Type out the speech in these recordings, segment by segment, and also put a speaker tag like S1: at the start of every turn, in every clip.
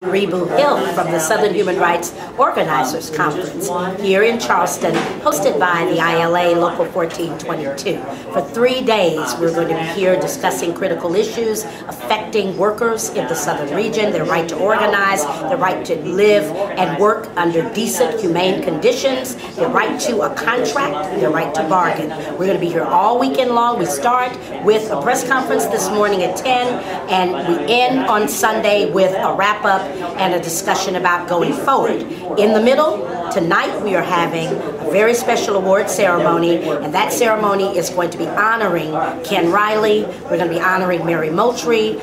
S1: Rebu Hill from the Southern Human Rights Organizers Conference here in Charleston, hosted by the ILA Local 1422. For 3 days, we're going to be here discussing critical issues affecting workers in the Southern region, their right to organize, their right to live and work under decent, humane conditions, their right to a contract, their right to bargain. We're going to be here all weekend long. We start with a press conference this morning at 10, and we end on Sunday with a wrap-up and a discussion about going forward. In the middle, tonight we are having a very special award ceremony, and that ceremony is going to be honoring Ken Riley. We're going to be honoring Mary Moultrie,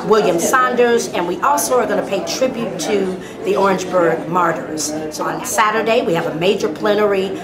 S1: William Saunders, and we also are going to pay tribute to the Orangeburg martyrs. So on Saturday, we have a major plenary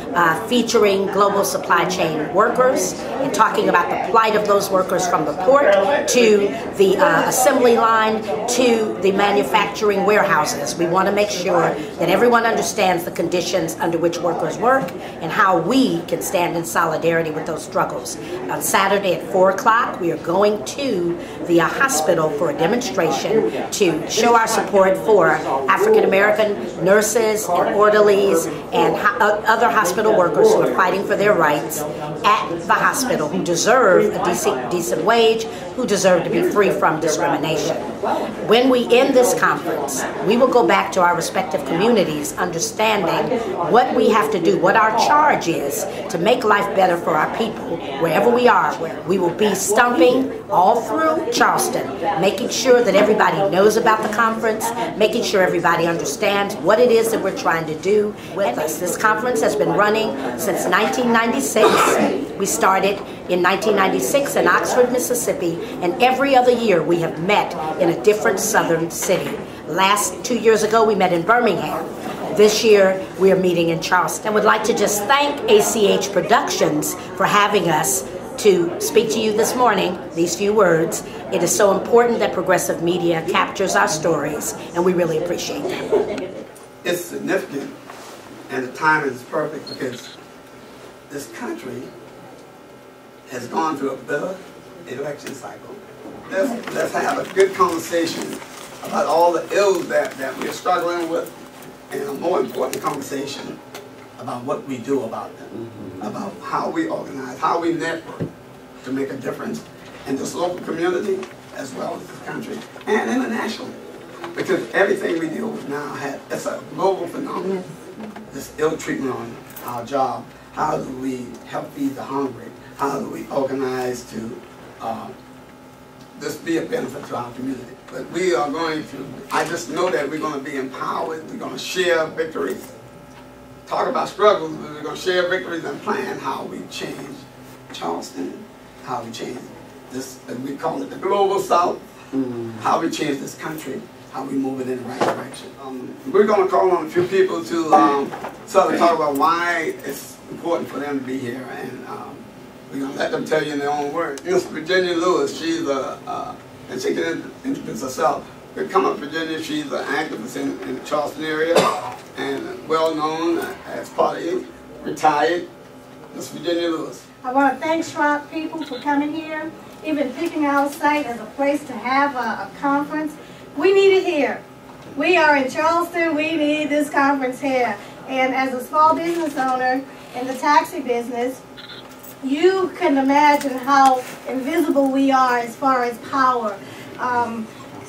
S1: featuring global supply chain workers and talking about the plight of those workers from the port to the assembly line to the manufacturing warehouses. We want to make sure that everyone understands the conditions under which workers work and how we can stand in solidarity with those struggles. On Saturday at 4 o'clock, we are going to the hospital for a demonstration to show our support for African American nurses and orderlies and other hospital workers who are fighting for their rights at the hospital, who deserve a decent wage, who deserve to be free from discrimination. When we end this conference, we will go back to our respective communities understanding what we have to do, what our charge is to make life better for our people wherever we are. We will be stumping all through Charleston, making sure that everybody knows about the conference, making sure everybody understands what it is that we're trying to do with us. This conference has been running since 1996. We started in 1996 in Oxford, Mississippi, and every other year we have met in a different southern city. 2 years ago we met in Birmingham. This year we are meeting in Charleston. I would like to just thank ACH Productions for having us to speak to you this morning, these few words. It is so important that progressive media captures our stories, and we really appreciate that.
S2: It's significant, and the timing is perfect because this country has gone through a bitter election cycle. Let's have a good conversation about all the ills that we're struggling with, and a more important conversation about what we do about them, about how we organize, how we network to make a difference in this local community as well as this country and internationally. Because everything we deal with now it's a global phenomenon. This ill treatment on our job. How do we help feed the hungry? How do we organize to just be a benefit to our community? But we are going to, I just know that we're going to be empowered. We're going to share victories. Talk about struggles, but we're going to share victories and plan how we change Charleston, how we change this, we call it the global South, how we change this country, how we move it in the right direction. We're going to call on a few people to sort of talk about why it's important for them to be here, and we're going to let them tell you in their own words. Miss Virginia Lewis, she's and she can introduce herself. But come up, Virginia, she's an activist in the Charleston area and well known as part of you, retired, Miss Virginia Lewis.
S3: I want to thank Schrock people for coming here, even picking our site as a place to have a conference. We need it here. We are in Charleston, we need this conference here. And as a small business owner in the taxi business, you can imagine how invisible we are as far as power.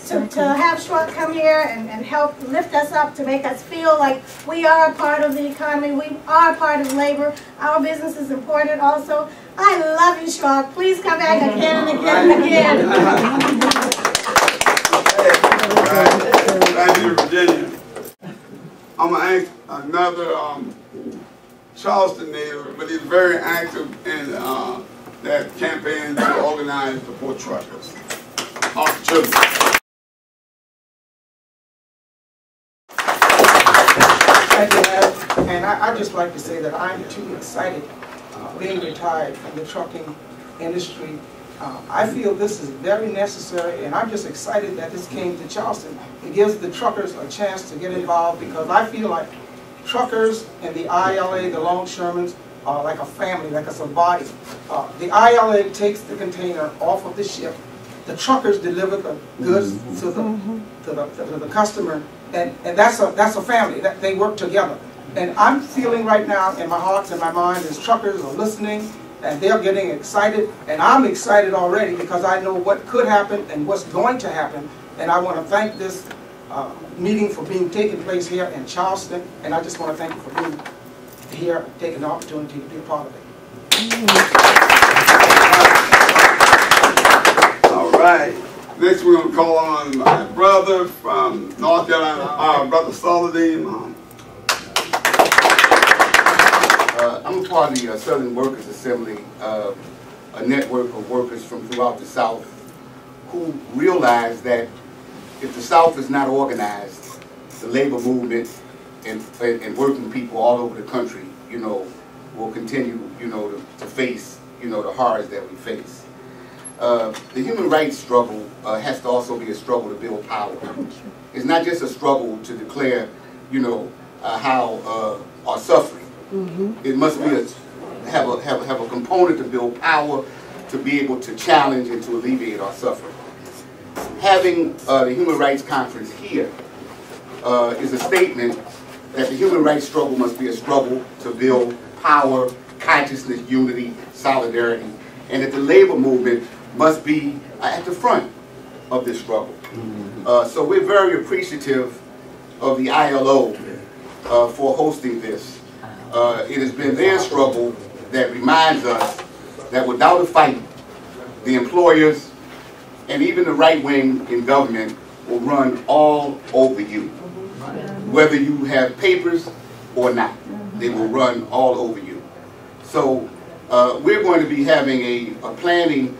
S3: To have Schrock come here and help lift us up, to make us feel like we are a part of the economy, we are a part of labor, our business is important also. I love you, Schrock. Please come back again and again and again.
S2: Thank you, Virginia. I'm going to ask another Charleston native, but he's very active in that campaign to organize the poor truckers.
S4: Thank you, Adam. And I'd just like to say that I'm too excited being retired from the trucking industry. I feel this is very necessary, and I'm just excited that this came to Charleston. It gives the truckers a chance to get involved, because I feel like truckers and the ILA, the longshoremen, are like a family, like it's a body. The ILA takes the container off of the ship, the truckers deliver the goods to the customer, and that's a family. That they work together. And I'm feeling right now in my heart and my mind as truckers are listening, and they're getting excited, and I'm excited already because I know what could happen and what's going to happen. And I want to thank this meeting for being taking place here in Charleston, and I just want to thank you for being here, taking the opportunity to be a part of it.
S2: All right. Next, we're going to call on my brother from North Carolina, Brother Saladin.
S5: I'm a part of the Southern Workers Assembly, a network of workers from throughout the South who realize that if the South is not organized, the labor movement and working people all over the country, you know, will continue, you know, to face, you know, the horrors that we face. The human rights struggle has to also be a struggle to build power. It's not just a struggle to declare, you know, how our suffering. It must be have a component to build power, to be able to challenge and to alleviate our suffering. Having the Human Rights Conference here is a statement that the human rights struggle must be a struggle to build power, consciousness, unity, solidarity, and that the labor movement must be at the front of this struggle. So we're very appreciative of the ILO for hosting this. It has been their struggle that reminds us that without a fight, the employers and even the right wing in government will run all over you. Whether you have papers or not, they will run all over you. So we're going to be having a planning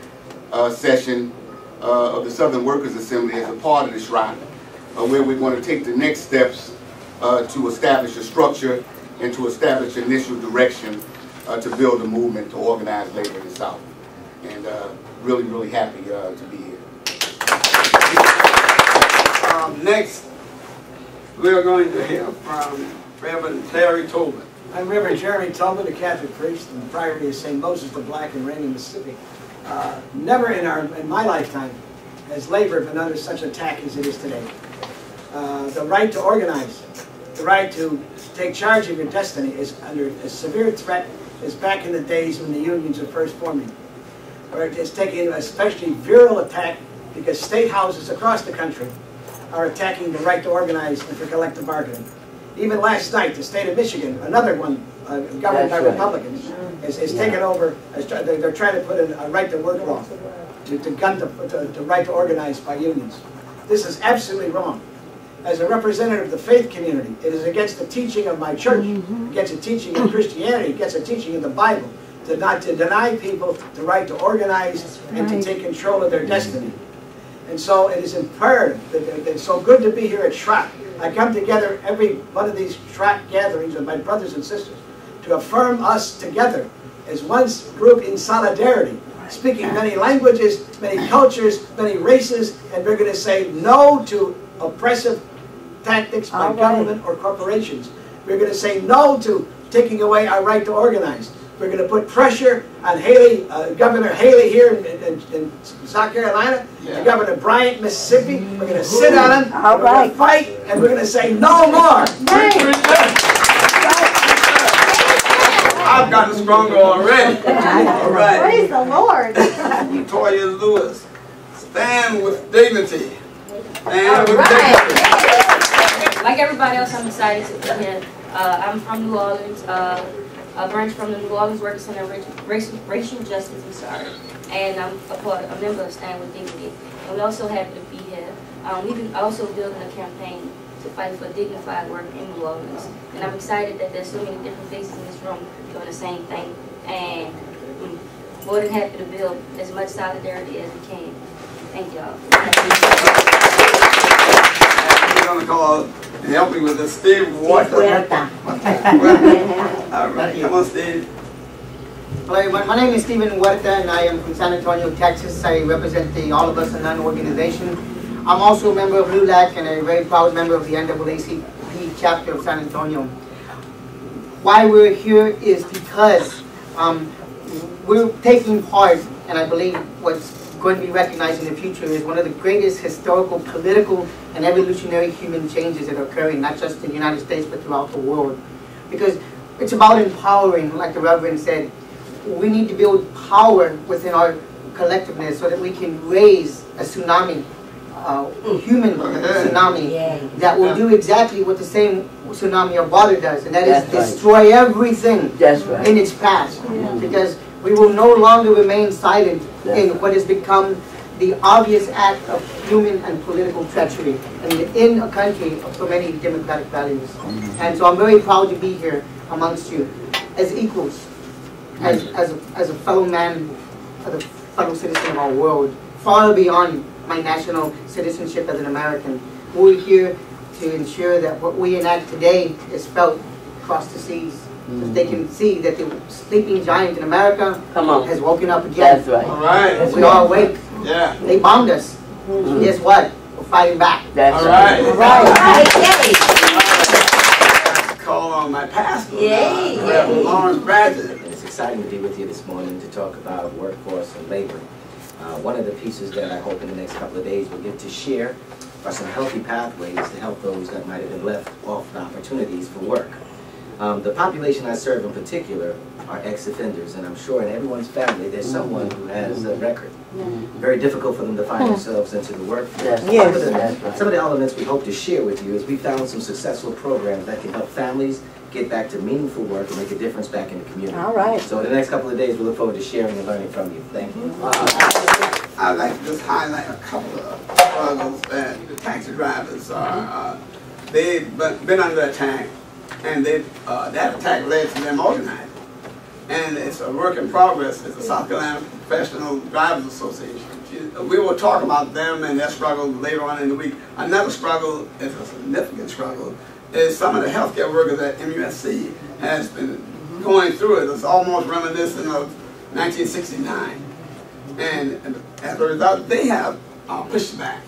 S5: session of the Southern Workers Assembly as a part of the SHROC, where we're going to take the next steps to establish a structure and to establish initial direction to build a movement to organize labor in the South. And really, really happy to be here.
S2: Next, we're going to hear from Reverend Larry Tobin.
S6: I'm Reverend Jeremy Tobin, a Catholic priest in the Priory of St. Moses the Black in Raymond, Mississippi. Never in my lifetime has labor been under such attack as it is today. The right to organize, the right to take charge of your destiny is under a severe threat as back in the days when the unions were first forming. It's taking an especially virile attack because state houses across the country are attacking the right to organize and for collective bargaining. Even last night, the state of Michigan, another one governed by Republicans, is taken over. They're trying to put in a right to work law to gun the right to organize by unions. This is absolutely wrong. As a representative of the faith community, it is against the teaching of my church, against the teaching of Christianity, against the teaching of the Bible, to deny people the right to organize and to take control of their destiny. And so it is imperative that it's so good to be here at SHROC. I come together every one of these SHROC gatherings with my brothers and sisters to affirm us together as one group in solidarity, speaking many languages, many cultures, many races, and we're going to say no to oppressive tactics by government or corporations. We're going to say no to taking away our right to organize. We're going to put pressure on Haley, Governor Haley here in South Carolina, and Governor Bryant, Mississippi. We're going to sit on him, we're going to fight, and we're going to say no more.
S2: I've gotten stronger already. All right.
S3: Praise the Lord.
S2: Toya Lewis, stand with dignity. Stand with dignity.
S7: Like everybody else, I'm excited to be here. I'm from New Orleans. A branch from the New Orleans Workers Center Racial Justice, and I'm a member of Stand With Dignity. And we're also happy to be here. We've been also building a campaign to fight for dignified work in New Orleans. And I'm excited that there's so many different faces in this room doing the same thing. And I'm more than happy to build as much solidarity as we can. Thank y'all.
S2: We're going to call and help me with this, Steve Huerta. All right, come on, Steve.
S8: Hello, everyone. My name is Stephen Huerta, and I am from San Antonio, Texas. I represent the All of Us and None organization. I'm also a member of LULAC and a very proud member of the NAACP chapter of San Antonio. Why we're here is because we're taking part, and I believe what's going to be recognized in the future as one of the greatest historical, political, and evolutionary human changes that are occurring, not just in the United States, but throughout the world. Because it's about empowering, like the Reverend said. We need to build power within our collectiveness so that we can raise a tsunami, human tsunami, that will do exactly what the same tsunami of water does, and that is destroy everything in its path. Because we will no longer remain silent in what has become the obvious act of human and political treachery in a country of so many democratic values. And so I'm very proud to be here amongst you as equals, as a fellow man, as a fellow citizen of our world, far beyond my national citizenship as an American. We're here to ensure that what we enact today is felt across the seas. That they can see that the sleeping giant in America has woken up again.
S9: That's right.
S2: All right.
S8: We are awake.
S2: Yeah.
S8: They bombed us. Guess what? We're fighting back.
S9: That's
S2: All right.
S9: right.
S1: All right.
S2: Call on my pastor.
S1: Yay.
S2: Reverend Lawrence Bradley.
S10: It's exciting to be with you this morning to talk about workforce and labor. One of the pieces that I hope in the next couple of days we'll get to share are some healthy pathways to help those that might have been left off the opportunities for work. The population I serve in particular are ex-offenders, and I'm sure in everyone's family there's someone who has a record. Very difficult for them to find themselves into the workforce. Some of the elements we hope to share with you is we found some successful programs that can help families get back to meaningful work and make a difference back in the community.
S1: All right.
S10: So in the next couple of days we look forward to sharing and learning from you. Thank you.
S2: I'd like to just highlight a couple of struggles that the taxi drivers are. They've been under attack, and that attack led to them organizing. And it's a work in progress. It's the South Carolina Professional Drivers Association. We will talk about them and their struggle later on in the week. Another struggle is a significant struggle. Is some of the healthcare workers at MUSC has been going through it. It's almost reminiscent of 1969. And as a result, they have pushed back.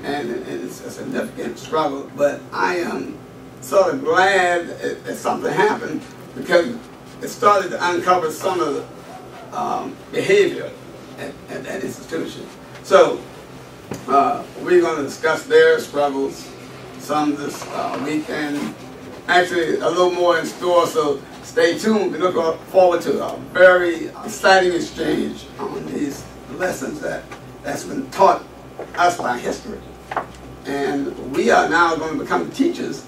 S2: And it's a significant struggle. But I am sort of glad that something happened, because it started to uncover some of the behavior at that institution. So we're going to discuss their struggles some this weekend. Actually, a little more in store, so stay tuned. We look forward to a very exciting exchange on these lessons that's been taught us by history. And we are now going to become teachers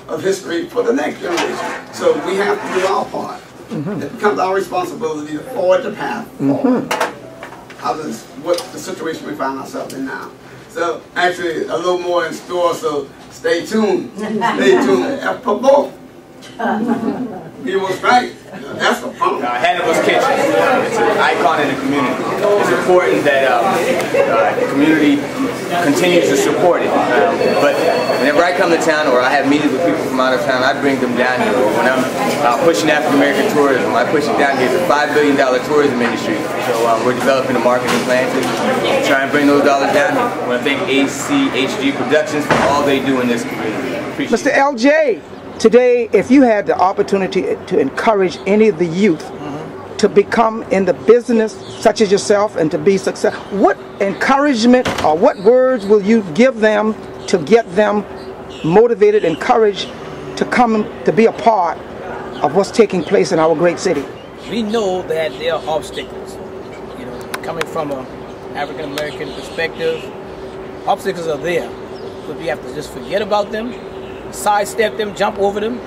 S2: of history for the next generation. So we have to do our part. It becomes our responsibility to forward the path forward. What the situation we find ourselves in now. So actually, a little more in store, so stay tuned. Stay tuned. For both. He was right. That's the problem.
S11: Hannibal's Kitchen. It's an icon in the community. It's important that the community continues to support it. But whenever I come to town or I have meetings with people from out of town, I bring them down here. When I'm pushing African American tourism, I push it down here. It's a $5 billion tourism industry. So we're developing a marketing plan to try and bring those dollars down here. I want to thank ACHG Productions for all they do in this community.
S4: Mr. LJ, today, if you had the opportunity to encourage any of the youth to become in the business such as yourself and to be successful, what encouragement or what words will you give them to get them motivated, encouraged to come to be a part of what's taking place in our great city?
S12: We know that there are obstacles. You know, coming from an African American perspective, obstacles are there, but we have to just forget about them, sidestep them, jump over them,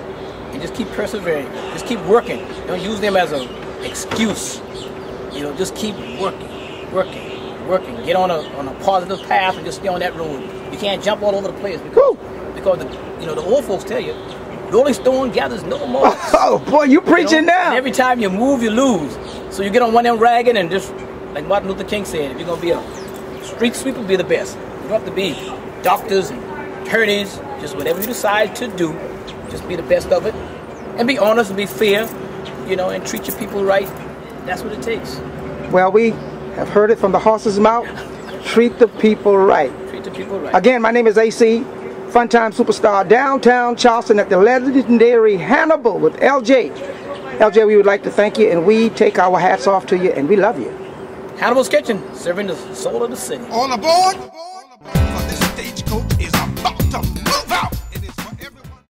S12: and just keep persevering. Just keep working. Don't use them as an excuse. You know, just keep working, working. Get on a positive path and just stay on that road. You can't jump all over the place because the old folks tell you, rolling stone gathers no more.
S4: Oh boy, you preaching now.
S12: And every time you move, you lose. So you get on one of them ragging and just, like Martin Luther King said, if you're gonna be a street sweeper, be the best. You don't have to be doctors and attorneys. Just whatever you decide to do, just be the best of it. And be honest and be fair, you know, and treat your people right. That's what it takes.
S4: Well, we have heard it from the horse's mouth. Treat the people right.
S12: Treat the people right.
S4: Again, my name is AC, Funtime Superstar, downtown Charleston at the legendary Hannibal with LJ. LJ, we would like to thank you, and we take our hats off to you, and we love you.
S12: Hannibal's Kitchen, serving the soul of the city.
S9: All aboard! For this stagecoach is about to